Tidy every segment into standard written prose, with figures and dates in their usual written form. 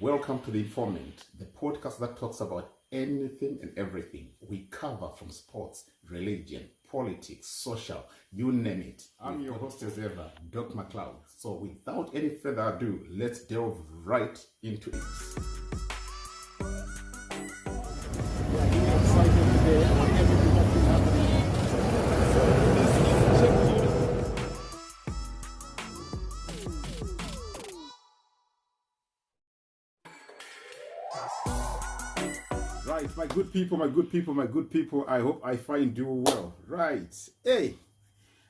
Welcome to The Informant, the podcast that talks about anything and everything. We cover from sports, religion, politics, social, you name it. I'm your host as ever, Doc McLeod. So without any further ado, let's delve right into it. Right, my good people, I hope I find you well. Right, hey,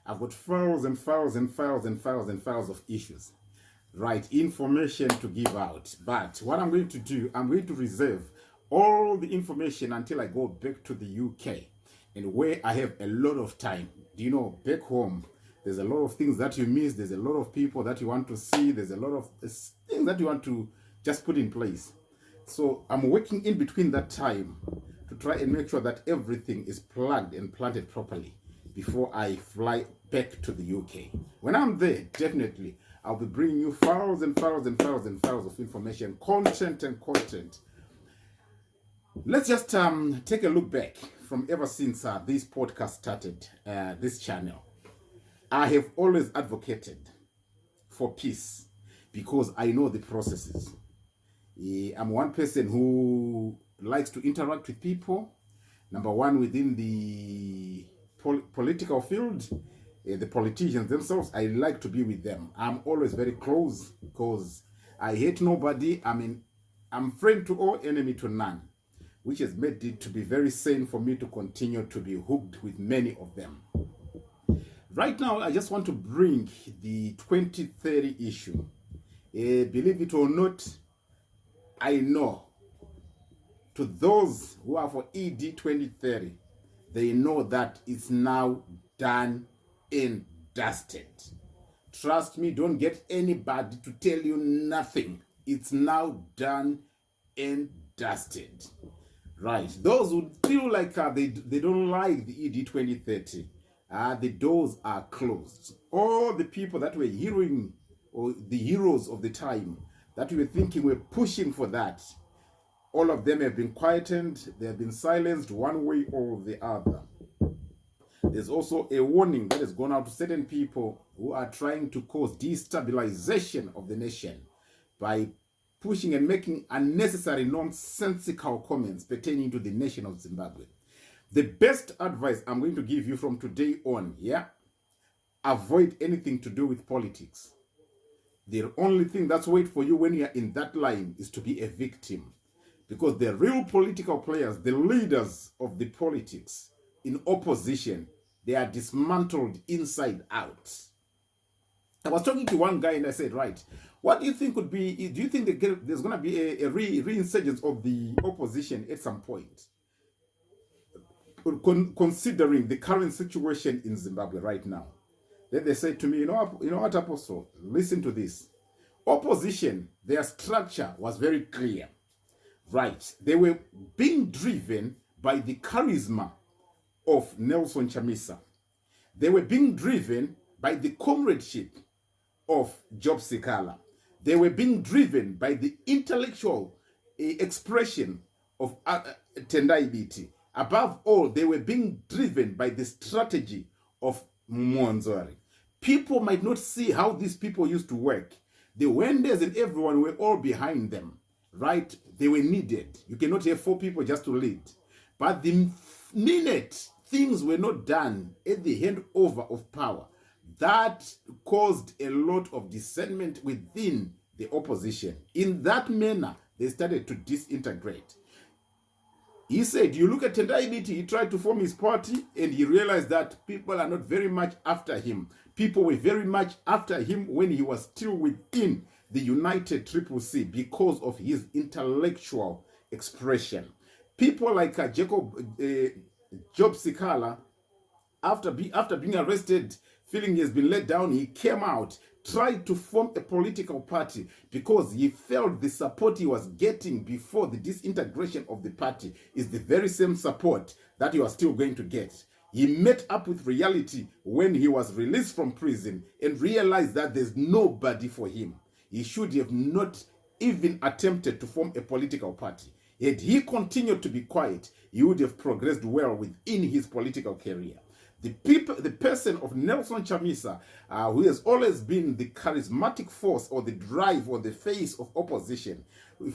I've got files and files of issues. Right, information to give out. But what I'm going to do, I'm going to reserve all the information until I go back to the UK and where I have a lot of time. Do you know, back home, there's a lot of things that you miss. There's a lot of people that you want to see. There's a lot of things that you want to just put in place. So I'm working in between that time to try and make sure that everything is plugged and planted properly before I fly back to the UK. When I'm there, definitely, I'll be bringing you files and files of information, content. Let's just take a look back from ever since this podcast started, this channel. I have always advocated for peace because I know the processes. I'm one person who likes to interact with people. Number one, within the political field, the politicians themselves, I like to be with them. I'm always very close because I hate nobody. I'm friend to all, enemy to none, which has made it to be very sane for me to continue to be hooked with many of them. Right now, I just want to bring the 2030 issue. Believe it or not, I know to those who are for ED 2030, they know that it's now done and dusted. Trust me, don't get anybody to tell you nothing. It's now done and dusted. Right. Those who feel like they don't like the ED 2030, the doors are closed. All the people that were hearing, or the heroes of the time, that we were thinking we're pushing for that, all of them have been quietened. They have been silenced one way or the other. There's also a warning that has gone out to certain people who are trying to cause destabilization of the nation by pushing and making unnecessary nonsensical comments pertaining to the nation of Zimbabwe. The best advice I'm going to give you from today on, avoid anything to do with politics. The only thing that's wait for you when you're in that line is to be a victim. Because the real political players, the leaders of the politics in opposition, they are dismantled inside out. I was talking to one guy and I said, right, what do you think could be, do you think there's going to be a reinsurgence of the opposition at some point? Considering the current situation in Zimbabwe right now. Then they said to me, you know what, Apostle, listen to this. Opposition, their structure was very clear. Right. They were being driven by the charisma of Nelson Chamisa. They were being driven by the comradeship of Job Sikala. They were being driven by the intellectual expression of Tendai Biti. Above all, they were being driven by the strategy of Mwanzori. People might not see how these people used to work. The Wendes and everyone were all behind them, right? They were needed. You cannot have 4 people just to lead. But the minute things were not done at the handover of power, that caused a lot of dissentiment within the opposition. In that manner, they started to disintegrate. He said, you look at Tendai Biti, he tried to form his party and he realized that people are not very much after him. People were very much after him when he was still within the United Triple C because of his intellectual expression. People like Job Sikala, after being arrested, feeling he has been let down, he came out, tried to form a political party because he felt the support he was getting before the disintegration of the party is the very same support that he was still going to get. He met up with reality when he was released from prison and realized that there's nobody for him. He should have not even attempted to form a political party. Had he continued to be quiet, he would have progressed well within his political career. The person of Nelson Chamisa, who has always been the charismatic force or the drive or the face of opposition,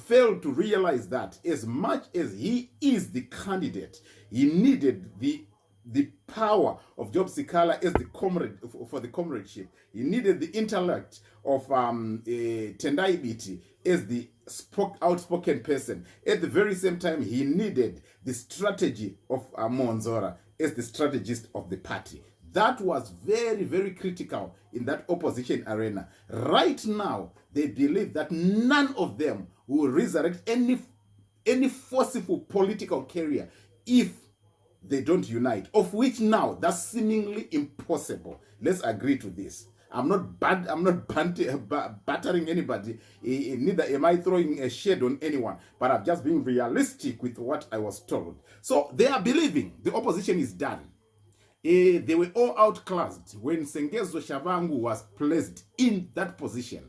failed to realize that as much as he is the candidate, he needed the power of Job Sikala as the comrade for the comradeship. He needed the intellect of Tendai Biti as the outspoken person. At the very same time, he needed the strategy of Monzora as the strategist of the party. That was very, very critical in that opposition arena. Right now, they believe that none of them will resurrect any forceful political career if they don't unite, of which now that's seemingly impossible. Let's agree to this. I'm not battering anybody, neither am I throwing a shade on anyone, but I'm just being realistic with what I was told. So they are believing the opposition is done. They were all outclassed when Sengezo Shavangu was placed in that position.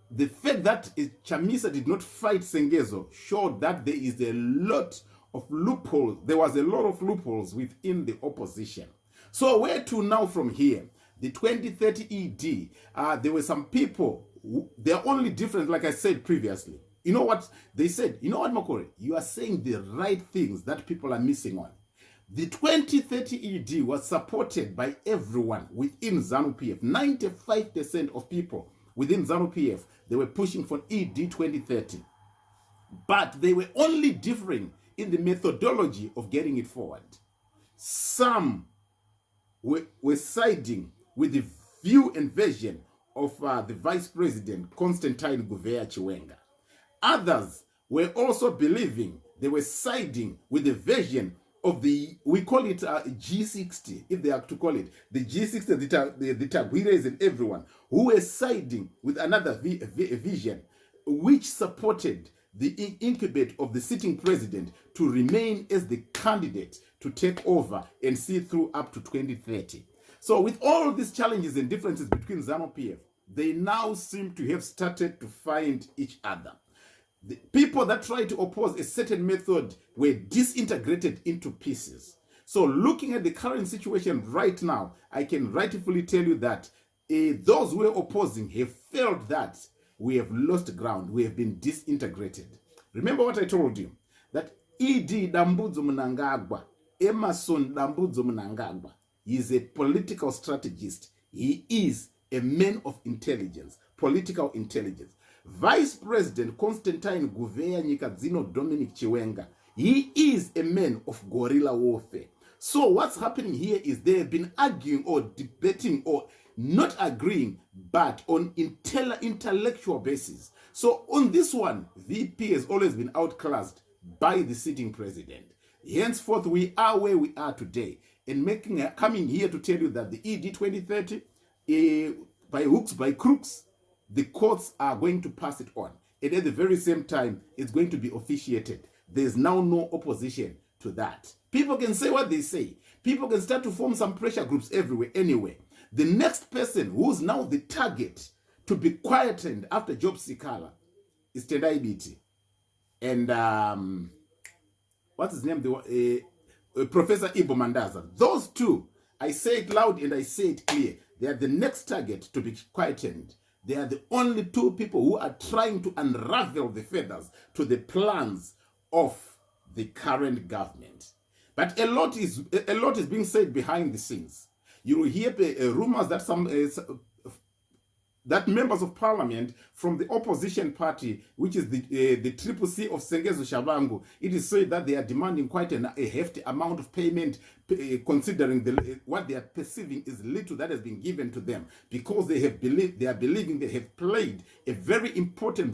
The fact that Chamisa did not fight Sengezo showed that there is a lot of loopholes. There was a lot of loopholes within the opposition. So where to now from here? The 2030 ED, there were some people, they're only different, like I said previously. You know what they said? You know what, Makore? You are saying the right things that people are missing on. The 2030 ED was supported by everyone within ZANU-PF. 95% of people within ZANU-PF, they were pushing for ED 2030. But they were only differing in the methodology of getting it forward. Some were siding with the view and vision of the Vice President, Constantine Gouveia Chiwenga. Others were also believing, they were siding with the vision of the, we call it G60, if they are to call it, the G60, the Tagwires and everyone, who were siding with another vision, which supported the incubate of the sitting president to remain as the candidate to take over and see through up to 2030. So with all these challenges and differences between ZANU-PF, they now seem to have started to find each other. The people that tried to oppose a certain method were disintegrated into pieces. So looking at the current situation right now, I can rightfully tell you that those who are opposing have felt that we have lost ground, we have been disintegrated. Remember what I told you, that E.D. Dambudzo Mnangagwa, Emerson Dambudzo Mnangagwa, is a political strategist. He is a man of intelligence, political intelligence. Vice President Constantine Gouveia Nyikadzino Dominic Chiwenga, he is a man of guerrilla warfare. So what's happening here is they have been arguing or debating or not agreeing, but on intellectual basis. So on this one, VP has always been outclassed by the sitting president. Henceforth, we are where we are today, and coming here to tell you that the ED 2030, by hooks, by crooks, the courts are going to pass it on. And at the very same time, it's going to be officiated. There's now no opposition to that. People can say what they say. People can start to form some pressure groups everywhere, anywhere. The next person who's now the target to be quietened after Job Sikala is Tendai Biti. And what's his name? Professor Ibo Mandaza. Those two, I say it loud and I say it clear. They are the next target to be quietened. They are the only two people who are trying to unravel the feathers to the plans of the current government. But a lot is being said behind the scenes. You will hear rumors that that members of parliament from the opposition party, which is the Triple C of Sengezo Shavangu, it is said that they are demanding quite a hefty amount of payment, considering what they are perceiving is little that has been given to them, because they are believing they have played a very important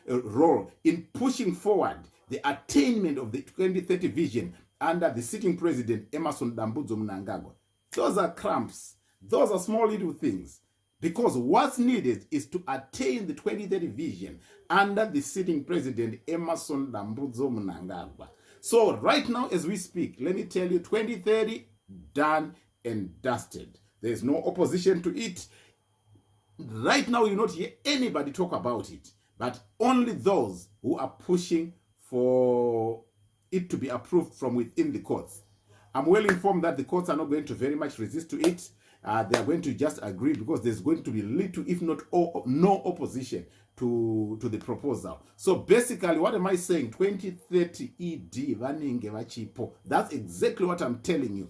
role in pushing forward the attainment of the 2030 vision under the sitting president Emerson Dambudzo Mnangagwa. Those are cramps. Those are small little things. Because what's needed is to attain the 2030 vision under the sitting president Emerson Dambudzo Mnangagwa. So right now as we speak, let me tell you, 2030, done and dusted. There's no opposition to it. Right now you not hear anybody talk about it. but only those who are pushing for it to be approved from within the courts. I'm well informed that the courts are not going to very much resist to it. They are going to just agree because there's going to be little, if not no opposition to the proposal. So basically, what am I saying? 2030 ED, vaninge vachipo. That's exactly what I'm telling you.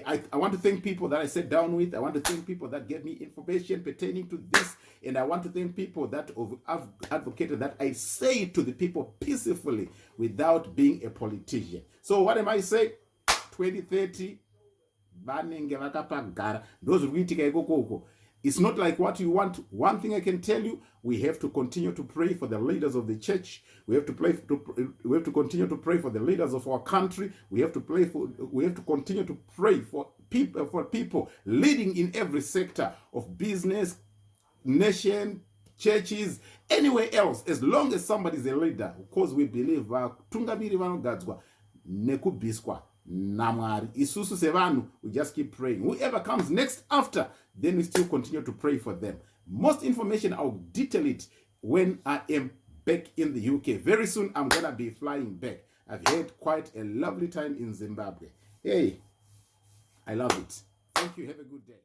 I want to thank people that I sat down with. I want to thank people that gave me information pertaining to this. And I want to thank people that have advocated that I say it to the people peacefully without being a politician. So what am I saying? 2030, it's not like what you want. One thing I can tell you, we have to continue to pray for the leaders of the church. We have to continue to pray for the leaders of our country. We have to continue to pray for people leading in every sector of business, nation, churches, anywhere else, as long as somebody is a leader, because we believe tungamiri vanogadzwa nekubiswa namwari. Isusu sevanu, we just keep praying. Whoever comes next after, then we still continue to pray for them. Most information, I'll detail it when I am back in the UK. Very soon, I'm going to be flying back. I've had quite a lovely time in Zimbabwe. Hey, I love it. Thank you. Have a good day.